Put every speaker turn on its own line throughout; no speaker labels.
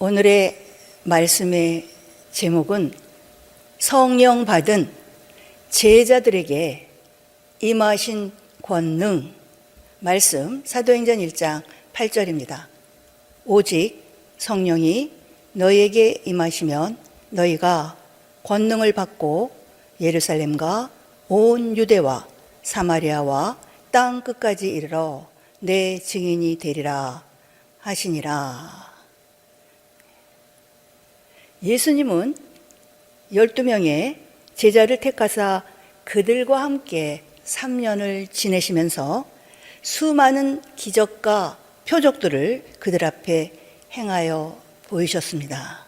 오늘의 말씀의 제목은 성령 받은 제자들에게 임하신 권능, 말씀 사도행전 1장 8절입니다. 오직 성령이 너희에게 임하시면 너희가 권능을 받고 예루살렘과 온 유대와 사마리아와 땅 끝까지 이르러 내 증인이 되리라 하시니라. 예수님은 12명의 제자를 택하사 그들과 함께 3년을 지내시면서 수많은 기적과 표적들을 그들 앞에 행하여 보이셨습니다.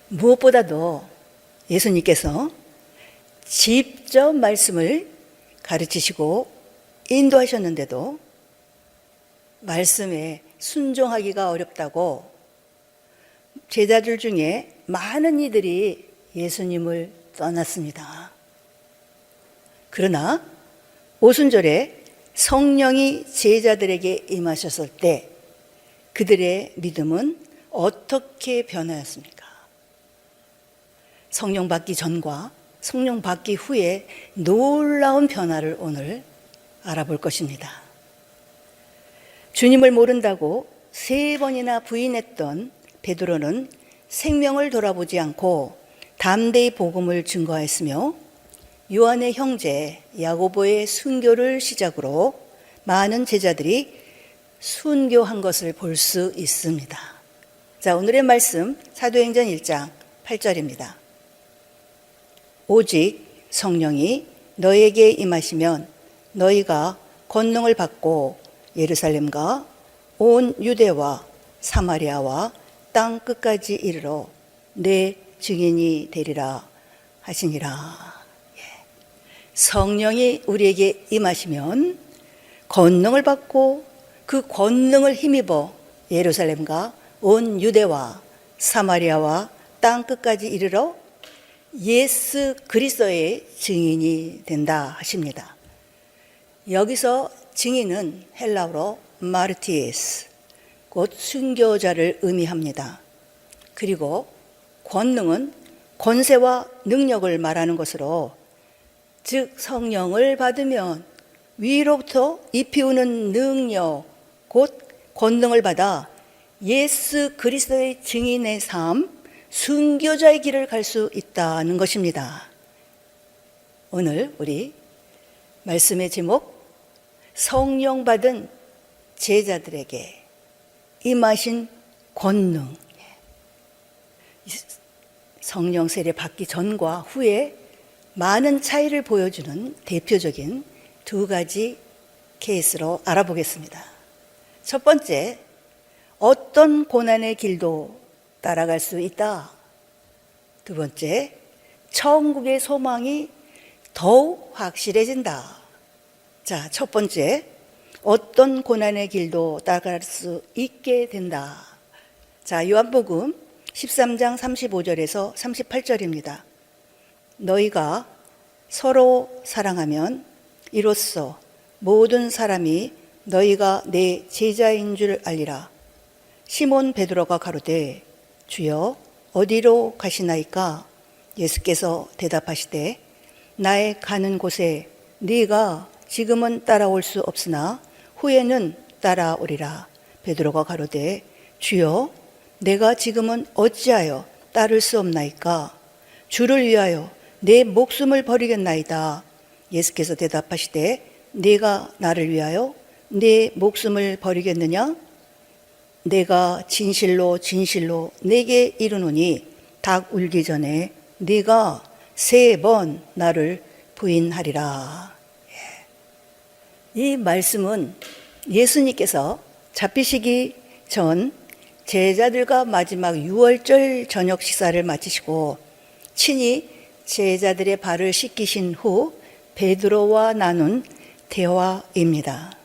무엇보다도 예수님께서 직접 말씀을 가르치시고 인도하셨는데도 말씀에 순종하기가 어렵다고 제자들 중에 많은 이들이 예수님을 떠났습니다. 그러나 오순절에 성령이 제자들에게 임하셨을 때 그들의 믿음은 어떻게 변하였습니까? 성령 받기 전과 성령 받기 후에 놀라운 변화를 오늘 알아볼 것입니다. 주님을 모른다고 3번이나 부인했던 베드로는 생명을 돌아보지 않고 담대히 복음을 증거하였으며 요한의 형제 야고보의 순교를 시작으로 많은 제자들이 순교한 것을 볼 수 있습니다. 자, 오늘의 말씀 사도행전 1장 8절입니다. 오직 성령이 너희에게 임하시면 너희가 권능을 받고 예루살렘과 온 유대와 사마리아와 땅 끝까지 이르러 내 증인이 되리라 하시니라. 성령이 우리에게 임하시면 권능을 받고 그 권능을 힘입어 예루살렘과 온 유대와 사마리아와 땅 끝까지 이르러 예수 그리스도의 증인이 된다 하십니다. 여기서 증인은 헬라어로 마르티에스, 곧 순교자를 의미합니다. 그리고 권능은 권세와 능력을 말하는 것으로, 즉 성령을 받으면 위로부터 입히우는 능력, 곧 권능을 받아 예수 그리스도의 증인의 삶, 순교자의 길을 갈 수 있다는 것입니다. 오늘 우리 말씀의 제목, 성령 받은 제자들에게 임하신 권능. 성령 세례 받기 전과 후에 많은 차이를 보여주는 대표적인 2가지 케이스로 알아보겠습니다. 첫 번째, 어떤 고난의 길도 따라갈 수 있다. 두 번째, 천국의 소망이 더욱 확실해진다. 자, 첫 번째, 어떤 고난의 길도 따라갈 수 있게 된다. 자, 요한복음 13장 35절에서 38절입니다. 너희가 서로 사랑하면 이로써 모든 사람이 너희가 내 제자인 줄 알리라. 시몬 베드로가 가로되 주여 어디로 가시나이까? 예수께서 대답하시되 나의 가는 곳에 네가 지금은 따라올 수 없으나 후에는 따라오리라. 베드로가 가로되 주여 내가 지금은 어찌하여 따를 수 없나이까? 주를 위하여 내 목숨을 버리겠나이다. 예수께서 대답하시되 네가 나를 위하여 내 목숨을 버리겠느냐? 내가 진실로 진실로 내게 이르노니 닭 울기 전에 네가 3번 나를 부인하리라. 이 말씀은 예수님께서 잡히시기 전 제자들과 마지막 유월절 저녁 식사를 마치시고 친히 제자들의 발을 씻기신 후 베드로와 나눈 대화입니다.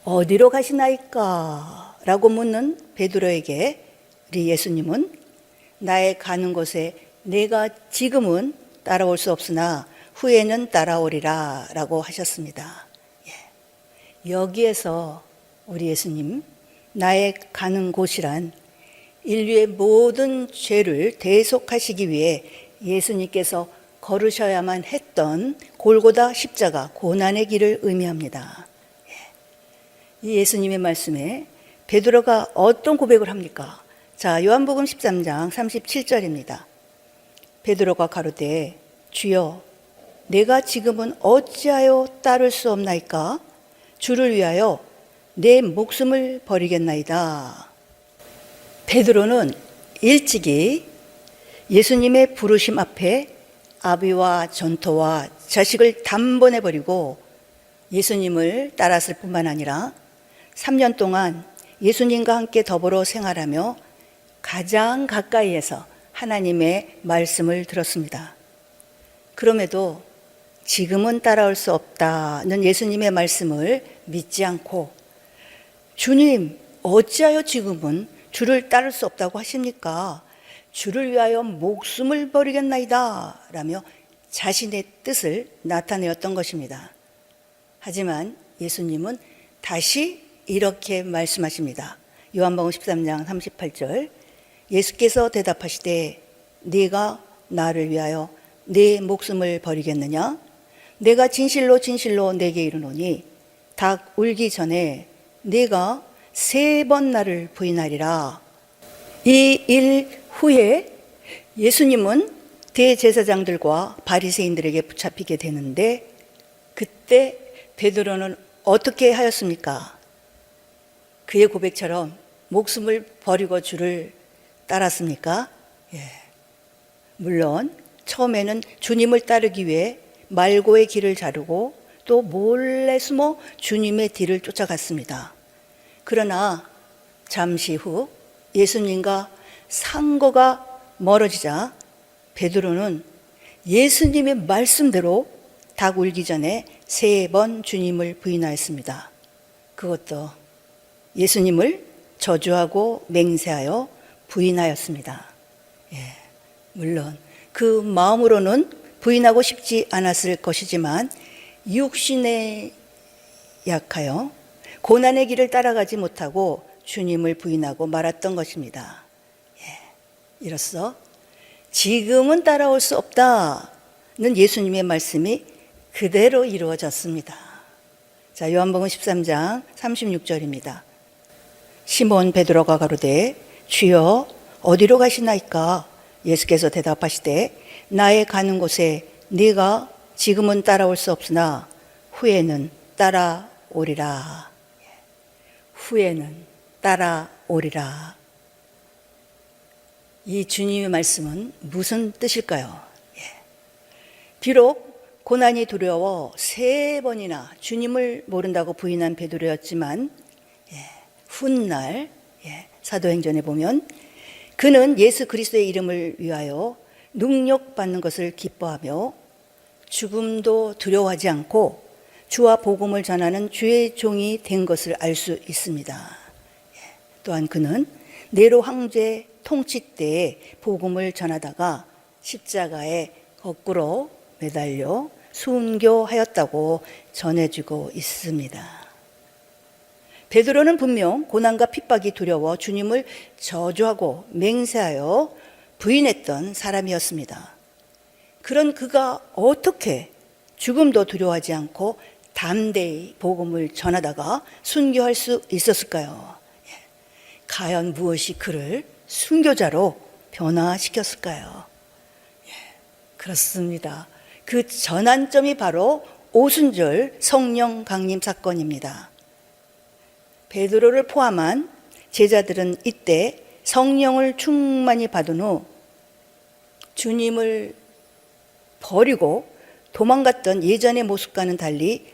어디로 가시나이까? 라고 묻는 베드로에게 우리 예수님은 나의 가는 곳에 내가 지금은 따라올 수 없으나 후에는 따라오리라 라고 하셨습니다. 여기에서 우리 예수님 나의 가는 곳이란 인류의 모든 죄를 대속하시기 위해 예수님께서 걸으셔야만 했던 골고다 십자가 고난의 길을 의미합니다. 이 예수님의 말씀에 베드로가 어떤 고백을 합니까? 자, 요한복음 13장 37절입니다. 베드로가 가로되 주여 내가 지금은 어찌하여 따를 수 없나이까? 주를 위하여 내 목숨을 버리겠나이다. 베드로는 일찍이 예수님의 부르심 앞에 아비와 전토와 자식을 단번에 버리고 예수님을 따랐을 뿐만 아니라 3년 동안 예수님과 함께 더불어 생활하며 가장 가까이에서 하나님의 말씀을 들었습니다. 그럼에도 지금은 따라올 수 없다는 예수님의 말씀을 믿지 않고 주님, 어찌하여 지금은 주를 따를 수 없다고 하십니까? 주를 위하여 목숨을 버리겠나이다 라며 자신의 뜻을 나타내었던 것입니다. 하지만 예수님은 다시 이렇게 말씀하십니다. 요한복음 13장 38절 예수께서 대답하시되 네가 나를 위하여 내 목숨을 버리겠느냐? 내가 진실로 진실로 내게 이르노니 닭 울기 전에 네가 3번 나를 부인하리라. 이 일 후에 예수님은 대제사장들과 바리새인들에게 붙잡히게 되는데 그때 베드로는 어떻게 하였습니까? 그의 고백처럼 목숨을 버리고 주를 따랐습니까? 물론 처음에는 주님을 따르기 위해 말고의 길을 자르고 또 몰래 숨어 주님의 뒤를 쫓아갔습니다. 그러나 잠시 후 예수님과 상거가 멀어지자 베드로는 예수님의 말씀대로 닭 울기 전에 3번 주님을 부인하였습니다. 그것도 예수님을 저주하고 맹세하여 부인하였습니다. 물론 그 마음으로는 부인하고 싶지 않았을 것이지만 육신에 약하여 고난의 길을 따라가지 못하고 주님을 부인하고 말았던 것입니다. 이로써 지금은 따라올 수 없다는 예수님의 말씀이 그대로 이루어졌습니다. 자, 요한복음 13장 36절입니다. 시몬 베드로가 가로되 주여 어디로 가시나이까? 예수께서 대답하시되 나의 가는 곳에 네가 지금은 따라올 수 없으나 후에는 따라오리라. 후에는 따라오리라. 이 주님의 말씀은 무슨 뜻일까요? 비록 고난이 두려워 3번이나 주님을 모른다고 부인한 베드로였지만 훗날 사도행전에 보면 그는 예수 그리스도의 이름을 위하여 능력받는 것을 기뻐하며 죽음도 두려워하지 않고 주와 복음을 전하는 주의 종이 된 것을 알 수 있습니다. 또한 그는 네로 황제 통치 때에 복음을 전하다가 십자가에 거꾸로 매달려 순교하였다고 전해지고 있습니다. 베드로는 분명 고난과 핍박이 두려워 주님을 저주하고 맹세하여 부인했던 사람이었습니다. 그런 그가 어떻게 죽음도 두려워하지 않고 담대히 복음을 전하다가 순교할 수 있었을까요? 과연 무엇이 그를 순교자로 변화시켰을까요? 그렇습니다. 그 전환점이 바로 오순절 성령 강림 사건입니다. 베드로를 포함한 제자들은 이때 성령을 충만히 받은 후 주님을 버리고 도망갔던 예전의 모습과는 달리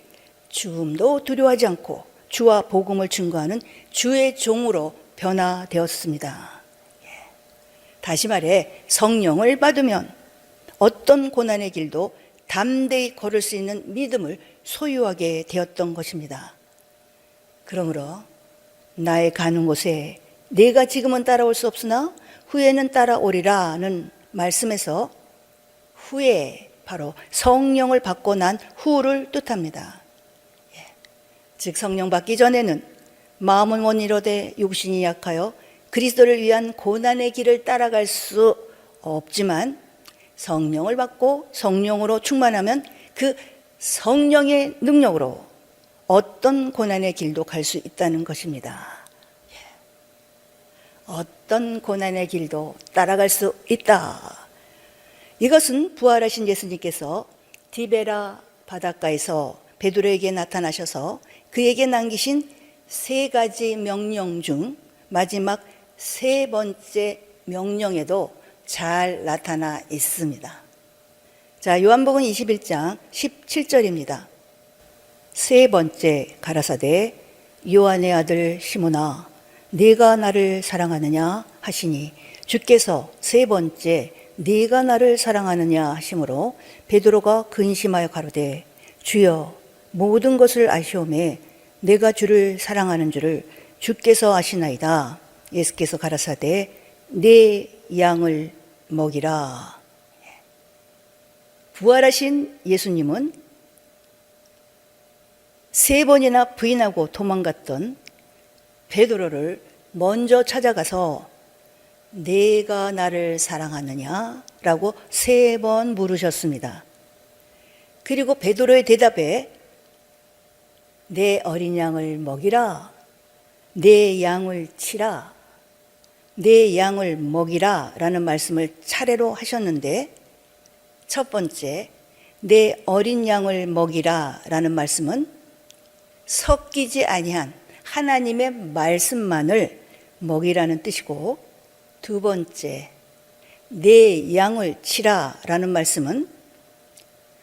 죽음도 두려워하지 않고 주와 복음을 증거하는 주의 종으로 변화되었습니다. 다시 말해 성령을 받으면 어떤 고난의 길도 담대히 걸을 수 있는 믿음을 소유하게 되었던 것입니다. 그러므로 나의 가는 곳에 내가 지금은 따라올 수 없으나 후에는 따라오리라는 말씀에서 후에 바로 성령을 받고 난 후를 뜻합니다. 즉 성령 받기 전에는 마음은 원이로되 육신이 약하여 그리스도를 위한 고난의 길을 따라갈 수 없지만 성령을 받고 성령으로 충만하면 그 성령의 능력으로 어떤 고난의 길도 갈 수 있다는 것입니다. 어떤 고난의 길도 따라갈 수 있다. 이것은 부활하신 예수님께서 디베라 바닷가에서 베드로에게 나타나셔서 그에게 남기신 3가지 명령 중 마지막 3번째 명령에도 잘 나타나 있습니다. 자, 요한복음 21장 17절입니다. 3번째 가라사대 요한의 아들 시몬아 네가 나를 사랑하느냐 하시니 주께서 3번째 네가 나를 사랑하느냐 하심으로 베드로가 근심하여 가로되 주여 모든 것을 아시오매 내가 주를 사랑하는 줄을 주께서 아시나이다. 예수께서 가라사대 내 양을 먹이라. 부활하신 예수님은 3번이나 부인하고 도망갔던 베드로를 먼저 찾아가서 내가 나를 사랑하느냐? 라고 3번 물으셨습니다. 그리고 베드로의 대답에 내 어린 양을 먹이라, 내 양을 치라, 내 양을 먹이라 라는 말씀을 차례로 하셨는데 첫 번째, 내 어린 양을 먹이라 라는 말씀은 섞이지 아니한 하나님의 말씀만을 먹이라는 뜻이고 두 번째, 내 양을 치라 라는 말씀은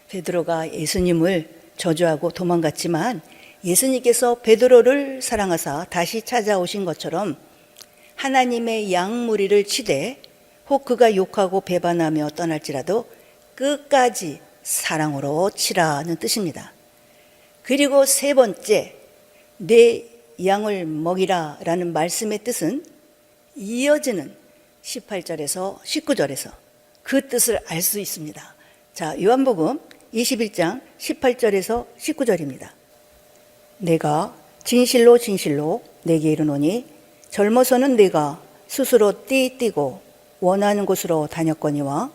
베드로가 예수님을 저주하고 도망갔지만 예수님께서 베드로를 사랑하사 다시 찾아오신 것처럼 하나님의 양무리를 치되 혹 그가 욕하고 배반하며 떠날지라도 끝까지 사랑으로 치라는 뜻입니다. 그리고 3번째, 내 양을 먹이라 라는 말씀의 뜻은 이어지는 18절에서 19절에서 그 뜻을 알 수 있습니다. 자, 요한복음 21장 18절에서 19절입니다. 내가 진실로 진실로 내게 이르노니 젊어서는 내가 스스로 띠뛰고 원하는 곳으로 다녔거니와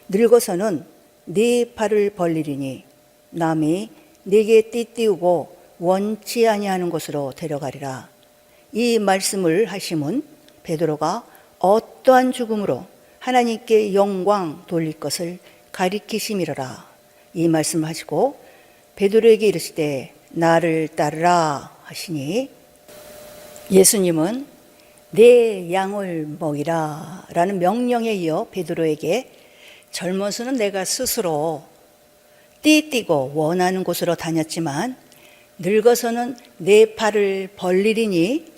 늙어서는 네 팔을 벌리리니 남이 네게 띠띠우고 원치 아니하는 곳으로 데려가리라. 이 말씀을 하심은 베드로가 어떠한 죽음으로 하나님께 영광 돌릴 것을 가리키심이로라. 이 말씀을 하시고 베드로에게 이르시되 나를 따르라 하시니 예수님은 내 양을 먹이라 라는 명령에 이어 베드로에게 젊어서는 내가 스스로 띠뛰고 원하는 곳으로 다녔지만 늙어서는 내 팔을 벌리리니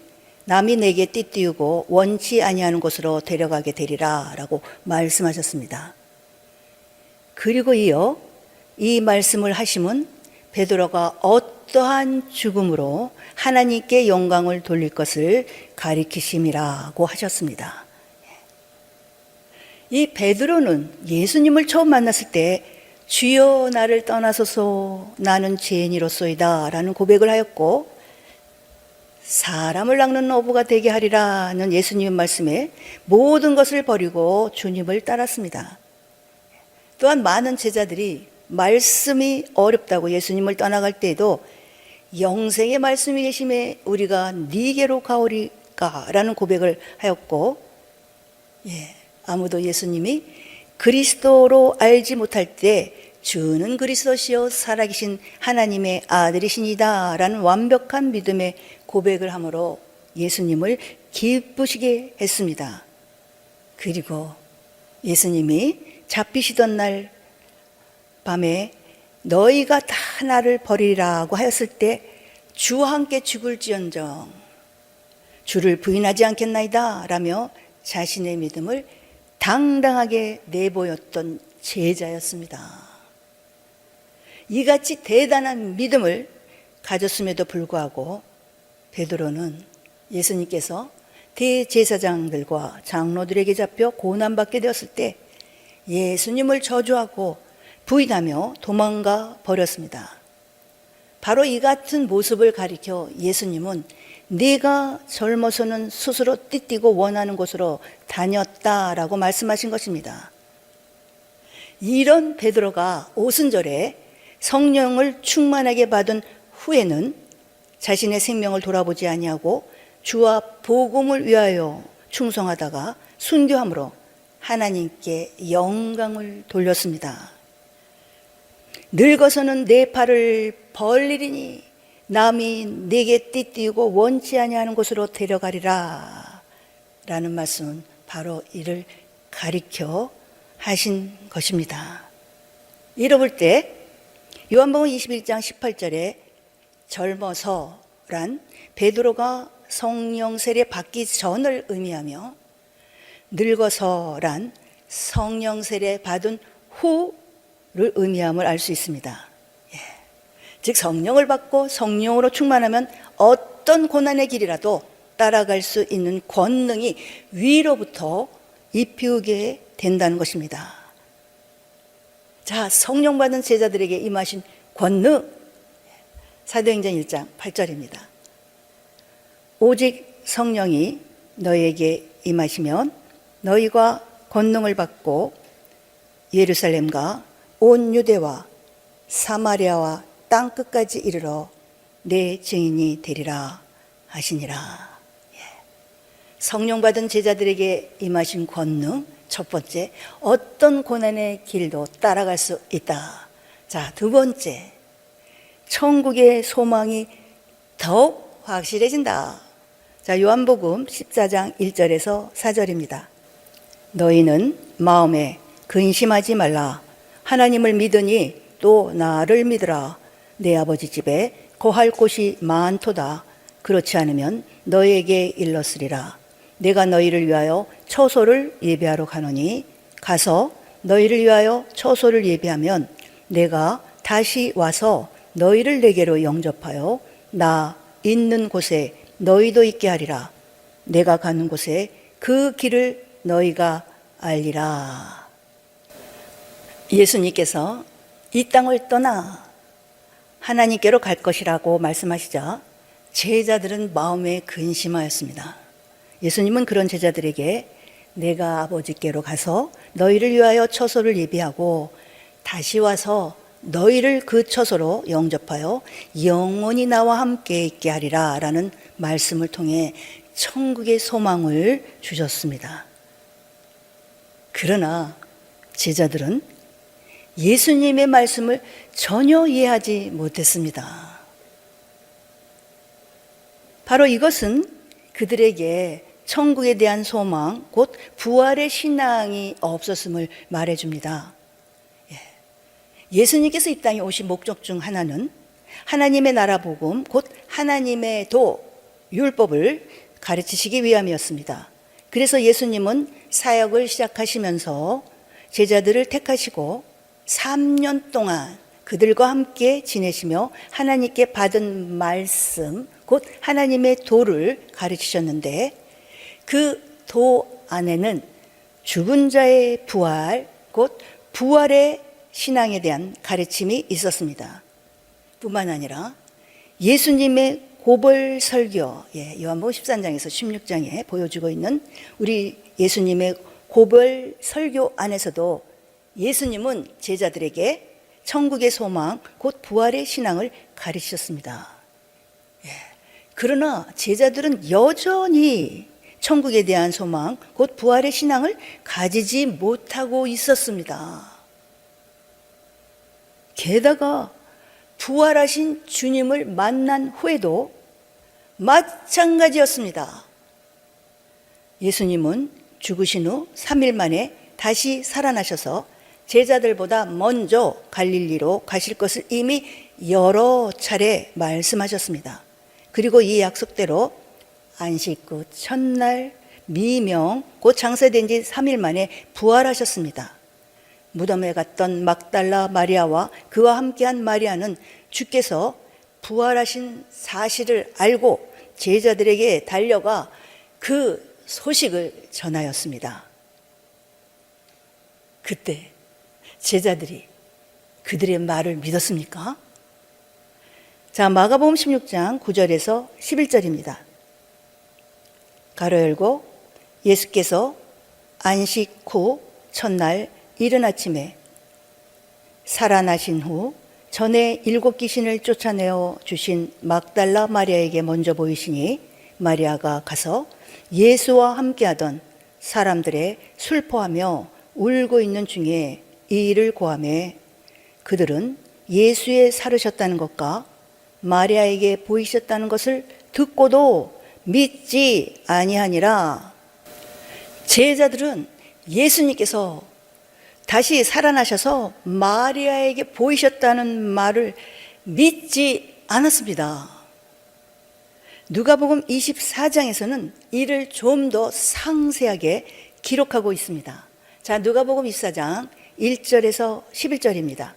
남이 내게 띠띠우고 원치 아니하는 곳으로 데려가게 되리라 라고 말씀하셨습니다. 그리고 이어 이 말씀을 하심은 베드로가 어떠한 죽음으로 하나님께 영광을 돌릴 것을 가리키심이라고 하셨습니다. 이 베드로는 예수님을 처음 만났을 때 주여 나를 떠나소서 나는 죄인이로소이다 라는 고백을 하였고 사람을 낚는 어부가 되게 하리라는 예수님의 말씀에 모든 것을 버리고 주님을 따랐습니다. 또한 많은 제자들이 말씀이 어렵다고 예수님을 떠나갈 때에도 영생의 말씀이 계심에 우리가 네게로 가오리까 라는 고백을 하였고 아무도 예수님이 그리스도로 알지 못할 때 주는 그리스도시요 살아계신 하나님의 아들이시니다 라는 완벽한 믿음의 고백을 함으로 예수님을 기쁘시게 했습니다. 그리고 예수님이 잡히시던 날 밤에 너희가 다 나를 버리라고 하였을 때 주와 함께 죽을지언정 주를 부인하지 않겠나이다 라며 자신의 믿음을 당당하게 내보였던 제자였습니다. 이같이 대단한 믿음을 가졌음에도 불구하고 베드로는 예수님께서 대제사장들과 장로들에게 잡혀 고난받게 되었을 때 예수님을 저주하고 부인하며 도망가 버렸습니다. 바로 이 같은 모습을 가리켜 예수님은 네가 젊어서는 스스로 띠띠고 원하는 곳으로 다녔다라고 말씀하신 것입니다. 이런 베드로가 오순절에 성령을 충만하게 받은 후에는 자신의 생명을 돌아보지 아니하고 주와 복음을 위하여 충성하다가 순교함으로 하나님께 영광을 돌렸습니다. 늙어서는 내 팔을 벌리리니 남이 내게 띠띠고 원치 아니하는 곳으로 데려가리라 라는 말씀은 바로 이를 가리켜 하신 것입니다. 읽어볼 때 요한복음 21장 18절에 젊어서란 베드로가 성령 세례 받기 전을 의미하며 늙어서란 성령 세례 받은 후를 의미함을 알 수 있습니다. 즉 성령을 받고 성령으로 충만하면 어떤 고난의 길이라도 따라갈 수 있는 권능이 위로부터 입히게 된다는 것입니다. 자, 성령 받은 제자들에게 임하신 권능, 사도행전 1장 8절입니다. 오직 성령이 너희에게 임하시면 너희가 권능을 받고 예루살렘과 온 유대와 사마리아와 땅 끝까지 이르러 내 증인이 되리라 하시니라. 성령 받은 제자들에게 임하신 권능, 첫 번째, 어떤 고난의 길도 따라갈 수 있다. 자, 두 번째, 천국의 소망이 더욱 확실해진다. 자, 요한복음 14장 1절에서 4절입니다. 너희는 마음에 근심하지 말라. 하나님을 믿으니 또 나를 믿으라. 내 아버지 집에 거할 곳이 많도다. 그렇지 않으면 너희에게 일렀으리라. 내가 너희를 위하여 처소를 예비하러 가노니 가서 너희를 위하여 처소를 예비하면 내가 다시 와서 너희를 내게로 영접하여 나 있는 곳에 너희도 있게 하리라. 내가 가는 곳에 그 길을 너희가 알리라. 예수님께서 이 땅을 떠나 하나님께로 갈 것이라고 말씀하시자 제자들은 마음에 근심하였습니다. 예수님은 그런 제자들에게 내가 아버지께로 가서 너희를 위하여 처소를 예비하고 다시 와서 너희를 그 처소로 영접하여 영원히 나와 함께 있게 하리라 라는 말씀을 통해 천국의 소망을 주셨습니다. 그러나 제자들은 예수님의 말씀을 전혀 이해하지 못했습니다. 바로 이것은 그들에게 천국에 대한 소망, 곧 부활의 신앙이 없었음을 말해줍니다. 예수님께서 이 땅에 오신 목적 중 하나는 하나님의 나라 복음, 곧 하나님의 도, 율법을 가르치시기 위함이었습니다. 그래서 예수님은 사역을 시작하시면서 제자들을 택하시고 3년 동안 그들과 함께 지내시며 하나님께 받은 말씀, 곧 하나님의 도를 가르치셨는데 그 도 안에는 죽은 자의 부활, 곧 부활의 신앙에 대한 가르침이 있었습니다. 뿐만 아니라 예수님의 고벌 설교, 요한복음 13장에서 16장에 보여주고 있는 우리 예수님의 고벌 설교 안에서도 예수님은 제자들에게 천국의 소망, 곧 부활의 신앙을 가르치셨습니다. 그러나 제자들은 여전히 천국에 대한 소망, 곧 부활의 신앙을 가지지 못하고 있었습니다. 게다가 부활하신 주님을 만난 후에도 마찬가지였습니다. 예수님은 죽으신 후 3일 만에 다시 살아나셔서 제자들보다 먼저 갈릴리로 가실 것을 이미 여러 차례 말씀하셨습니다. 그리고 이 약속대로 안식 후 첫날 미명, 곧 장사된 지 3일 만에 부활하셨습니다. 무덤에 갔던 막달라 마리아와 그와 함께한 마리아는 주께서 부활하신 사실을 알고 제자들에게 달려가 그 소식을 전하였습니다. 그때 제자들이 그들의 말을 믿었습니까? 자, 마가복음 16장 9절에서 11절입니다. 가로 열고 예수께서 안식 후 첫날 이른 아침에 살아나신 후 전에 7 귀신을 쫓아내어 주신 막달라 마리아에게 먼저 보이시니 마리아가 가서 예수와 함께하던 사람들의 슬퍼하며 울고 있는 중에 이 일을 고하매 그들은 예수의 살으셨다는 것과 마리아에게 보이셨다는 것을 듣고도 믿지 아니하니라. 제자들은 예수님께서 다시 살아나셔서 마리아에게 보이셨다는 말을 믿지 않았습니다. 누가복음 24장에서는 이를 좀 더 상세하게 기록하고 있습니다. 자, 누가복음 24장 1절에서 11절입니다.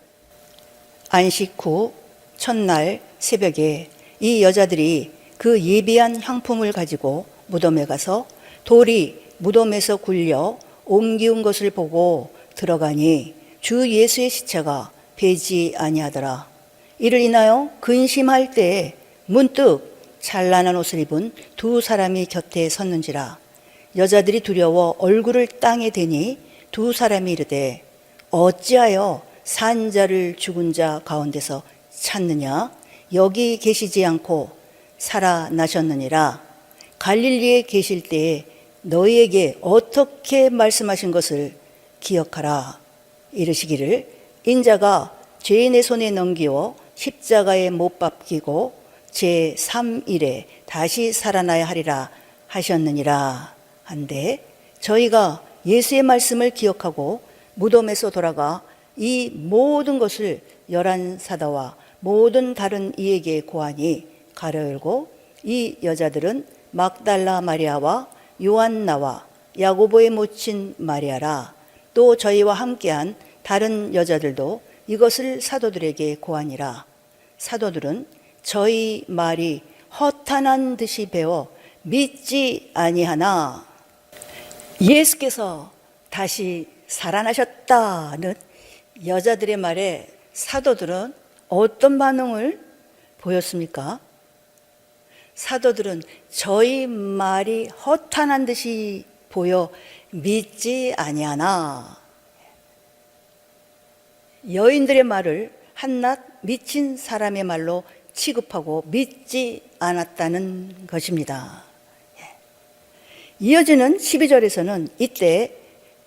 안식 후 첫날 새벽에 이 여자들이 그 예비한 향품을 가지고 무덤에 가서 돌이 무덤에서 굴려 옮기운 것을 보고 들어가니 주 예수의 시체가 배지 아니하더라. 이를 인하여 근심할 때에 문득 찬란한 옷을 입은 2 사람이 곁에 섰는지라. 여자들이 두려워 얼굴을 땅에 대니 2 사람이 이르되 어찌하여 산 자를 죽은 자 가운데서 찾느냐? 여기 계시지 않고 살아나셨느니라. 갈릴리에 계실 때에 너희에게 어떻게 말씀하신 것을 기억하라. 이르시기를 인자가 죄인의 손에 넘기어 십자가에 못 박히고 제3일에 다시 살아나야 하리라 하셨느니라. 한데 저희가 예수의 말씀을 기억하고 무덤에서 돌아가 이 모든 것을 11 사도와 모든 다른 이에게 고하니 가로 열고 이 여자들은 막달라 마리아와 요한나와 야고보의 모친 마리아라. 또 저희와 함께한 다른 여자들도 이것을 사도들에게 고하니라. 사도들은 저희 말이 허탄한 듯이 배워 믿지 아니하나. 예수께서 다시 살아나셨다는 여자들의 말에 사도들은 어떤 반응을 보였습니까? 사도들은 저희 말이 허탄한 듯이 보여 믿지 아니하나. 여인들의 말을 한낱 미친 사람의 말로 취급하고 믿지 않았다는 것입니다. 이어지는 12절에서는 이때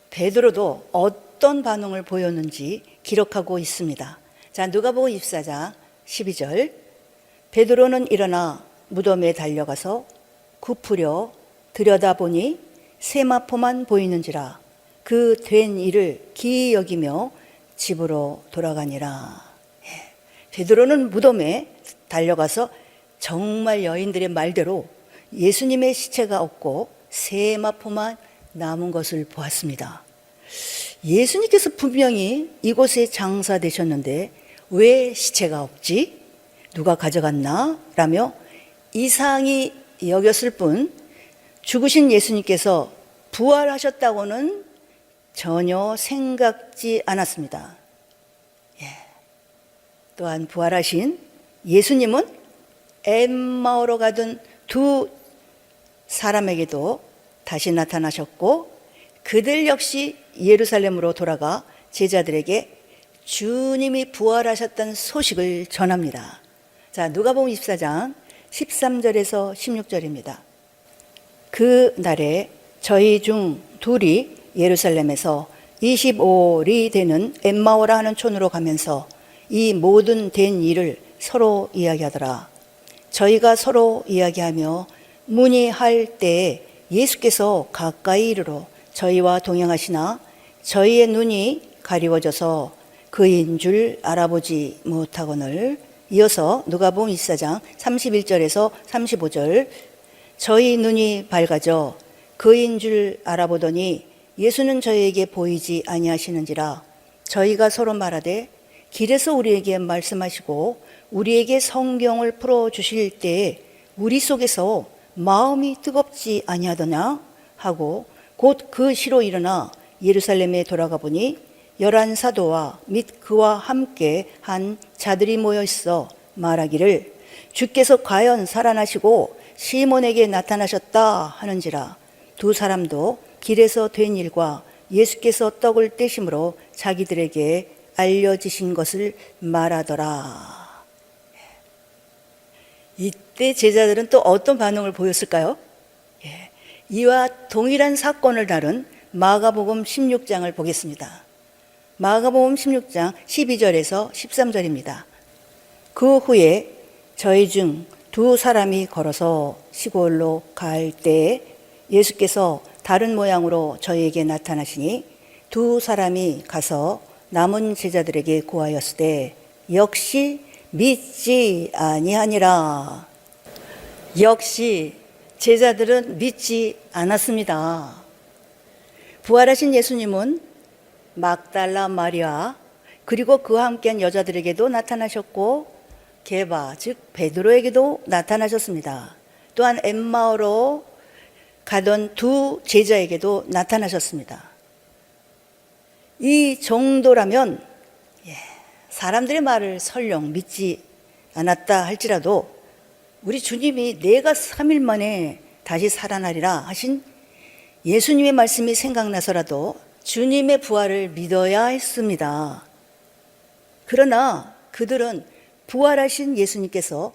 베드로도 어떤 반응을 보였는지 기록하고 있습니다. 자, 누가복음 24장 12절. 베드로는 일어나 무덤에 달려가서 굽으려 들여다보니 세마포만 보이는지라. 그 된 일을 기이 여기며 집으로 돌아가니라. 베드로는 무덤에 달려가서 정말 여인들의 말대로 예수님의 시체가 없고 세마포만 남은 것을 보았습니다. 예수님께서 분명히 이곳에 장사되셨는데 왜 시체가 없지? 누가 가져갔나? 라며 이상히 여겼을 뿐 죽으신 예수님께서 부활하셨다고는 전혀 생각지 않았습니다. 또한 부활하신 예수님은 엠마오로 가던 2 사람에게도 다시 나타나셨고 그들 역시 예루살렘으로 돌아가 제자들에게 주님이 부활하셨다는 소식을 전합니다. 자, 누가복음 24장 13절에서 16절입니다. 그 날에 저희 중 2이 예루살렘에서 25리 되는 엠마오라 하는 촌으로 가면서 이 모든 된 일을 서로 이야기하더라. 저희가 서로 이야기하며 문의할 때에 예수께서 가까이 이르러 저희와 동행하시나 저희의 눈이 가리워져서 그인 줄 알아보지 못하거늘. 이어서 누가복음 24장 31절에서 35절. 저희 눈이 밝아져 그인 줄 알아보더니 예수는 저희에게 보이지 아니하시는지라. 저희가 서로 말하되 길에서 우리에게 말씀하시고 우리에게 성경을 풀어주실 때에 우리 속에서 마음이 뜨겁지 아니하더냐 하고 곧 그 시로 일어나 예루살렘에 돌아가 보니 11 사도와 및 그와 함께 한 자들이 모여 있어 말하기를 주께서 과연 살아나시고 시몬에게 나타나셨다 하는지라. 두 사람도 길에서 된 일과 예수께서 떡을 떼심으로 자기들에게 알려지신 것을 말하더라. 이때 제자들은 또 어떤 반응을 보였을까요? 이와 동일한 사건을 다룬 마가복음 16장을 보겠습니다. 마가복음 16장 12절에서 13절입니다. 그 후에 저희 중 두 사람이 걸어서 시골로 갈 때에 예수께서 다른 모양으로 저희에게 나타나시니 두 사람이 가서 남은 제자들에게 고하였으되 역시 믿지 아니하니라. 역시 제자들은 믿지 않았습니다. 부활하신 예수님은 막달라 마리아 그리고 그와 함께한 여자들에게도 나타나셨고 게바 즉 베드로에게도 나타나셨습니다. 또한 엠마오로 가던 두 제자에게도 나타나셨습니다. 이 정도라면 사람들의 말을 설령 믿지 않았다 할지라도 우리 주님이 내가 3일 만에 다시 살아나리라 하신 예수님의 말씀이 생각나서라도 주님의 부활을 믿어야 했습니다. 그러나 그들은 부활하신 예수님께서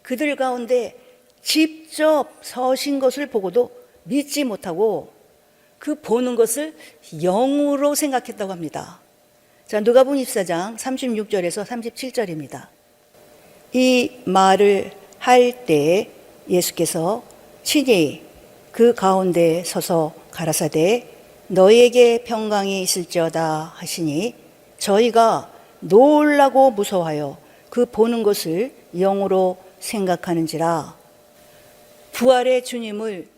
그들 가운데 직접 서신 것을 보고도 믿지 못하고 그 보는 것을 영으로 생각했다고 합니다. 자, 누가복음 24장 36절에서 37절입니다. 이 말을 할 때 예수께서 친히 그 가운데 서서 가라사대 너희에게 평강이 있을지어다 하시니 저희가 놀라고 무서워하여 그 보는 것을 영으로 생각하는지라. 부활의 주님을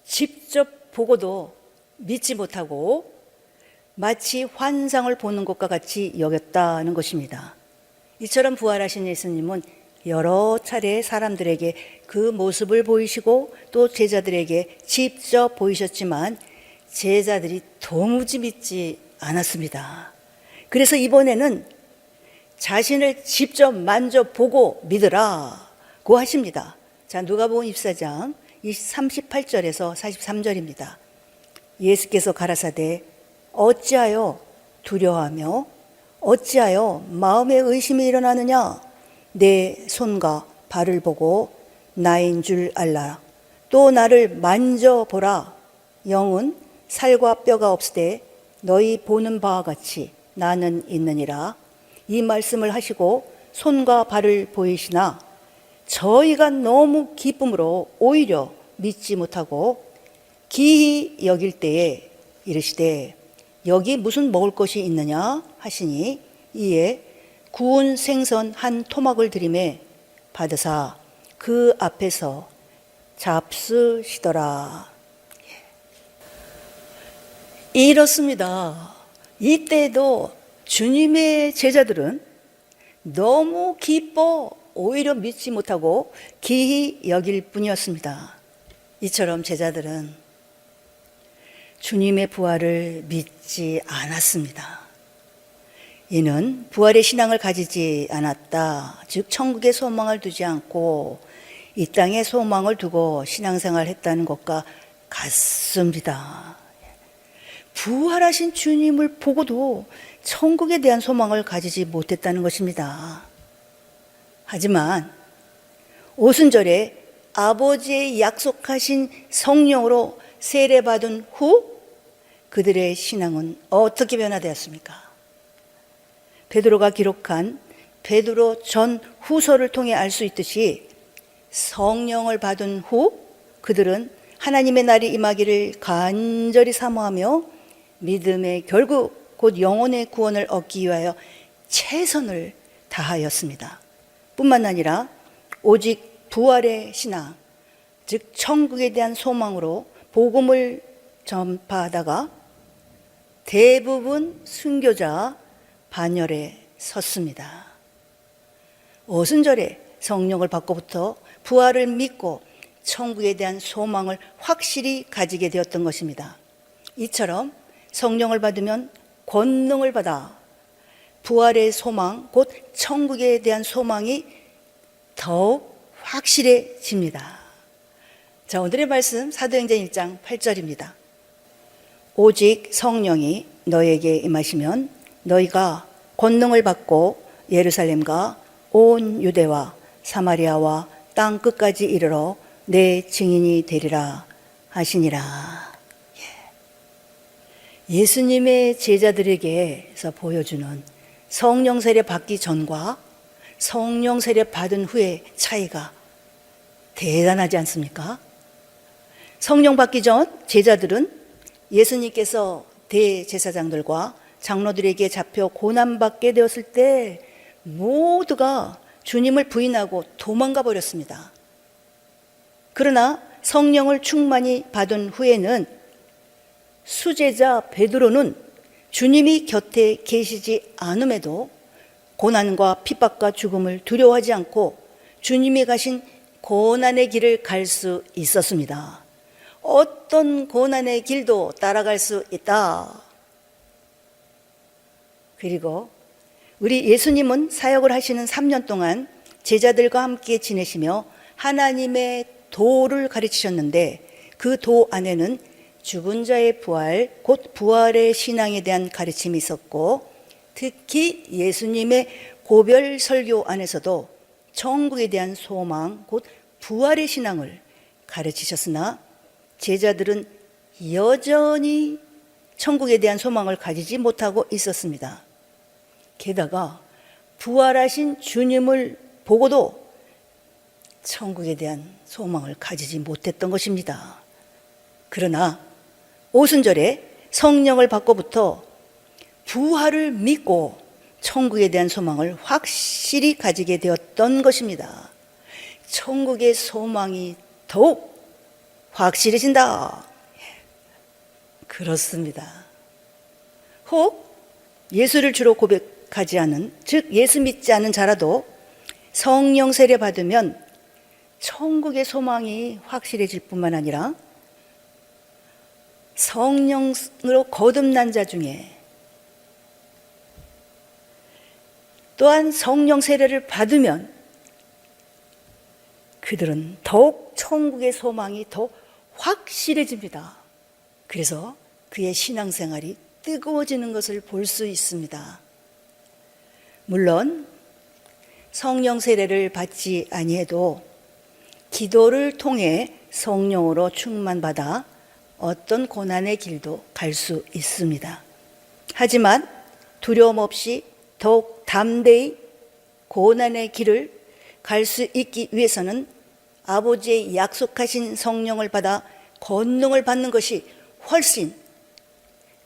직접 보고도 믿지 못하고 마치 환상을 보는 것과 같이 여겼다는 것입니다. 이처럼 부활하신 예수님은 여러 차례 사람들에게 그 모습을 보이시고 또 제자들에게 직접 보이셨지만 제자들이 도무지 믿지 않았습니다. 그래서 이번에는 자신을 직접 만져보고 믿으라고 하십니다. 자, 누가복음 24장 38절에서 43절입니다. 예수께서 가라사대 어찌하여 두려워하며 어찌하여 마음에 의심이 일어나느냐. 내 손과 발을 보고 나인 줄 알라. 또 나를 만져보라. 영은 살과 뼈가 없으되 너희 보는 바와 같이 나는 있느니라. 이 말씀을 하시고 손과 발을 보이시나 저희가 너무 기쁨으로 오히려 믿지 못하고 기히 여길 때에 이르시되 여기 무슨 먹을 것이 있느냐 하시니 이에 구운 생선 한 토막을 들이매 받으사 그 앞에서 잡수시더라. 이렇습니다. 이때도 주님의 제자들은 너무 기뻐 오히려 믿지 못하고 기히 여길 뿐이었습니다. 이처럼 제자들은 주님의 부활을 믿지 않았습니다. 이는 부활의 신앙을 가지지 않았다. 즉 천국의 소망을 두지 않고 이 땅의 소망을 두고 신앙생활을 했다는 것과 같습니다. 부활하신 주님을 보고도 천국에 대한 소망을 가지지 못했다는 것입니다. 하지만 오순절에 아버지의 약속하신 성령으로 세례받은 후 그들의 신앙은 어떻게 변화되었습니까? 베드로가 기록한 베드로 전 후서를 통해 알 수 있듯이 성령을 받은 후 그들은 하나님의 날이 임하기를 간절히 사모하며 믿음의 결국 곧 영혼의 구원을 얻기 위하여 최선을 다하였습니다. 뿐만 아니라 오직 부활의 신앙, 즉 천국에 대한 소망으로 복음을 전파하다가 대부분 순교자 반열에 섰습니다. 오순절에 성령을 받고부터 부활을 믿고 천국에 대한 소망을 확실히 가지게 되었던 것입니다. 이처럼 성령을 받으면 권능을 받아 부활의 소망, 곧 천국에 대한 소망이 더욱 확실해집니다. 자, 오늘의 말씀 사도행전 1장 8절입니다. 오직 성령이 너에게 임하시면 너희가 권능을 받고 예루살렘과 온 유대와 사마리아와 땅 끝까지 이르러 내 증인이 되리라 하시니라. 예수님의 제자들에게서 보여주는 성령 세례 받기 전과 성령 세례 받은 후의 차이가 대단하지 않습니까? 성령 받기 전 제자들은 예수님께서 대제사장들과 장로들에게 잡혀 고난받게 되었을 때 모두가 주님을 부인하고 도망가 버렸습니다. 그러나 성령을 충만히 받은 후에는 수제자 베드로는 주님이 곁에 계시지 않음에도 고난과 핍박과 죽음을 두려워하지 않고 주님이 가신 고난의 길을 갈 수 있었습니다. 어떤 고난의 길도 따라갈 수 있다. 그리고 우리 예수님은 사역을 하시는 3년 동안 제자들과 함께 지내시며 하나님의 도를 가르치셨는데 그 도 안에는 죽은 자의 부활, 곧 부활의 신앙에 대한 가르침이 있었고 특히 예수님의 고별 설교 안에서도 천국에 대한 소망, 곧 부활의 신앙을 가르치셨으나 제자들은 여전히 천국에 대한 소망을 가지지 못하고 있었습니다. 게다가 부활하신 주님을 보고도 천국에 대한 소망을 가지지 못했던 것입니다. 그러나 오순절에 성령을 받고부터 부활을 믿고 천국에 대한 소망을 확실히 가지게 되었던 것입니다. 천국의 소망이 더욱 확실해진다. 그렇습니다. 혹 예수를 주로 고백하지 않은, 즉 예수 믿지 않은 자라도 성령 세례 받으면 천국의 소망이 확실해질 뿐만 아니라 성령으로 거듭난 자 중에 또한 성령 세례를 받으면 그들은 더욱 천국의 소망이 더 확실해집니다. 그래서 그의 신앙생활이 뜨거워지는 것을 볼 수 있습니다. 물론 성령 세례를 받지 아니해도 기도를 통해 성령으로 충만받아 어떤 고난의 길도 갈 수 있습니다. 하지만 두려움 없이 더욱 담대히 고난의 길을 갈 수 있기 위해서는 아버지의 약속하신 성령을 받아 권능을 받는 것이 훨씬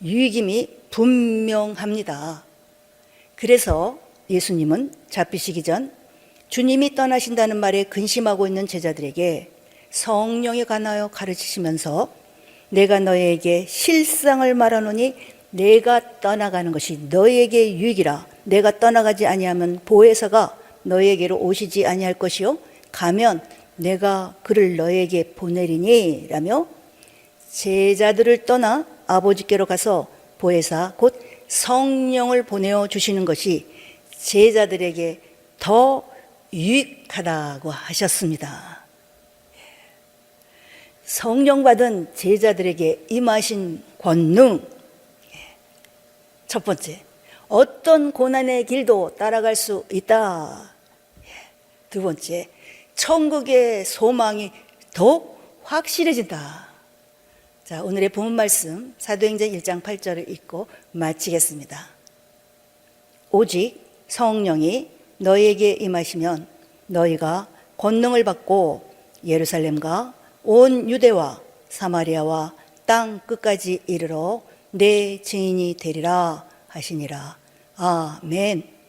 유익임이 분명합니다. 그래서 예수님은 잡히시기 전 주님이 떠나신다는 말에 근심하고 있는 제자들에게 성령에 관하여 가르치시면서 내가 너희에게 실상을 말하노니 내가 떠나가는 것이 너희에게 유익이라. 내가 떠나가지 아니하면 보혜사가 너희에게로 오시지 아니할 것이요 가면 내가 그를 너희에게 보내리니 라며 제자들을 떠나 아버지께로 가서 보혜사 곧 성령을 보내어 주시는 것이 제자들에게 더 유익하다고 하셨습니다. 성령 받은 제자들에게 임하신 권능, 첫 번째, 어떤 고난의 길도 따라갈 수 있다. 두 번째, 천국의 소망이 더욱 확실해진다. 자, 오늘의 본문 말씀 사도행전 1장 8절을 읽고 마치겠습니다. 오직 성령이 너희에게 임하시면 너희가 권능을 받고 예루살렘과 온 유대와 사마리아와 땅 끝까지 이르러 내 증인이 되리라 하시니라. 아멘.